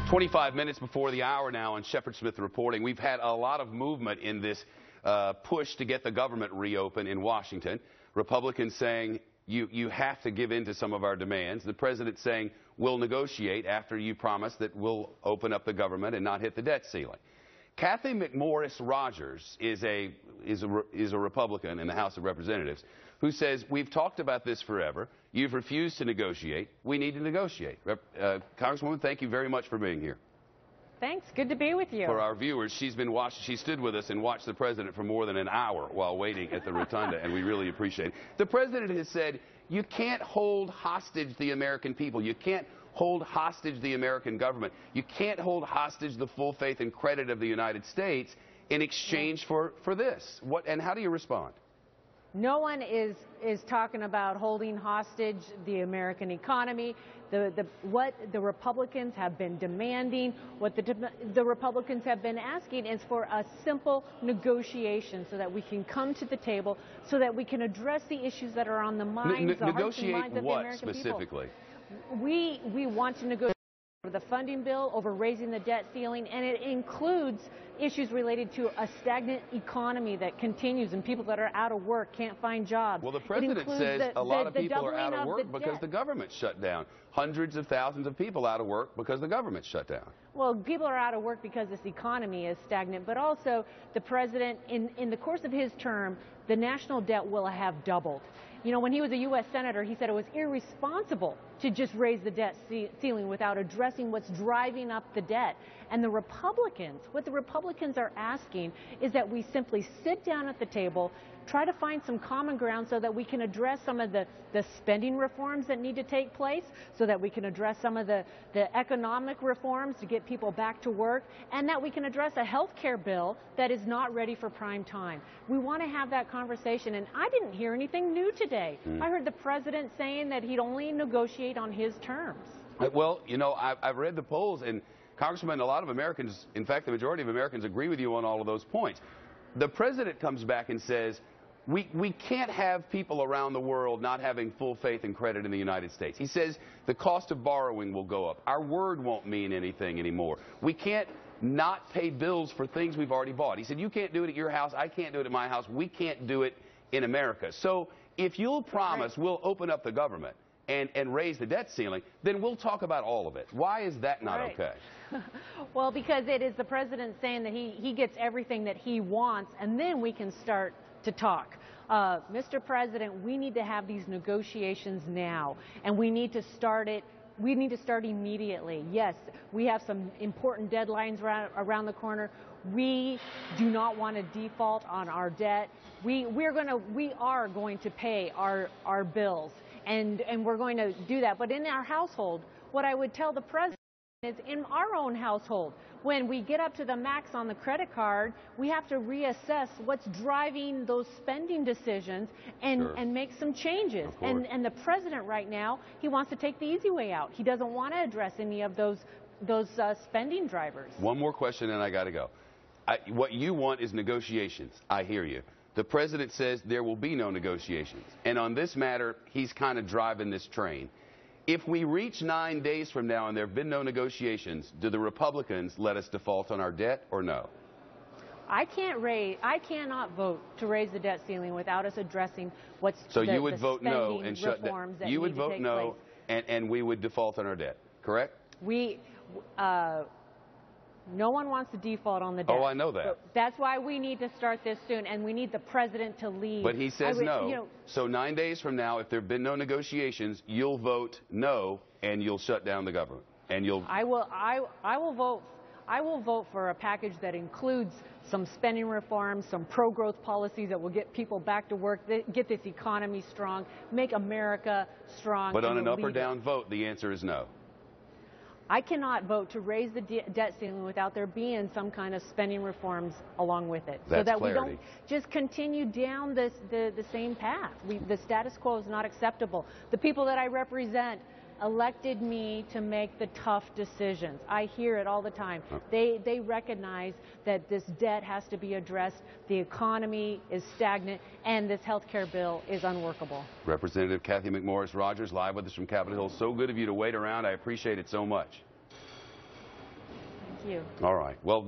25 minutes before the hour now on Shepard Smith reporting. We've had a lot of movement in this push to get the government reopened in Washington. Republicans saying you have to give in to some of our demands. The president saying we'll negotiate after you promise that we'll open up the government and not hit the debt ceiling. Cathy McMorris Rodgers is a Republican in the House of Representatives who says we've talked about this forever. You've refused to negotiate. We need to negotiate. Congresswoman, thank you very much for being here. Thanks. Good to be with you. For our viewers, she stood with us and watched the president for more than an hour while waiting at the rotunda, and we really appreciate it. The president has said you can't hold hostage the American people. You can't hold hostage the American government. You can't hold hostage the full faith and credit of the United States in exchange for this. And how do you respond? No one is talking about holding hostage the American economy. What the Republicans have been demanding, what the Republicans have been asking is for a simple negotiation so that we can come to the table, so that we can address the issues that are on the minds, the hearts and minds of the American people. Negotiate what specifically? We want to negotiate over the funding bill, over raising the debt ceiling, and it includes issues related to a stagnant economy that continues and people that are out of work can't find jobs. Well, the president says a lot of people are out of work because the government shut down. Hundreds of thousands of people out of work because the government shut down. Well, people are out of work because this economy is stagnant, but also the president, in the course of his term, the national debt will have doubled. You know, when he was a U.S. Senator, he said it was irresponsible to just raise the debt ceiling without addressing what's driving up the debt. And the Republicans, what the Republicans are asking is that we simply sit down at the table, try to find some common ground so that we can address some of the spending reforms that need to take place, so that we can address some of the economic reforms to get people back to work, and that we can address a health care bill that is not ready for prime time. We want to have that conversation, and I didn't hear anything new today. I heard the president saying that he'd only negotiate on his terms. Well, you know, I've read the polls, and Congressman, a lot of Americans, in fact, the majority of Americans agree with you on all of those points. The president comes back and says, we can't have people around the world not having full faith and credit in the United States. He says the cost of borrowing will go up. Our word won't mean anything anymore. We can't not pay bills for things we've already bought. He said, you can't do it at your house. I can't do it at my house. We can't do it in America. So if you'll promise we'll open up the government and raise the debt ceiling, then we'll talk about all of it. Why is that not okay? Well, because it is the president saying that he gets everything that he wants, and then we can start to talk. Mr. President, we need to have these negotiations now, and we need to start it. We need to start immediately. Yes, we have some important deadlines around the corner. We do not want to default on our debt. We are going to pay our bills, and we're going to do that. But in our household, what I would tell the president is, in our own household, when we get up to the max on the credit card, we have to reassess what's driving those spending decisions and make some changes. And the president right now, he wants to take the easy way out. He doesn't want to address any of those spending drivers. One more question and I got to go. What you want is negotiations. I hear you. The president says there will be no negotiations. And on this matter, he's kind of driving this train. If we reach 9 days from now and there have been no negotiations, do the Republicans let us default on our debt or no? I cannot vote to raise the debt ceiling without us addressing what's so you would vote no and shut down. You would vote no, and we would default on our debt, correct? No one wants to default on the debt. Oh, I know that. So that's why we need to start this soon, and we need the president to lead. But he says no. You know, so 9 days from now, if there have been no negotiations, you'll vote no, and you'll shut down the government. And you'll. I will vote for a package that includes some spending reforms, some pro-growth policies that will get people back to work, get this economy strong, make America strong. But on an up or down vote, the answer is no. I cannot vote to raise the debt ceiling without there being some kind of spending reforms along with it. That's so that clarity. We don't just continue down the same path. The status quo is not acceptable. The people that I represent elected me to make the tough decisions. I hear it all the time. They recognize that this debt has to be addressed, the economy is stagnant, and this health care bill is unworkable. Representative Cathy McMorris Rodgers live with us from Capitol Hill. So good of you to wait around. I appreciate it so much. you. All right. Well.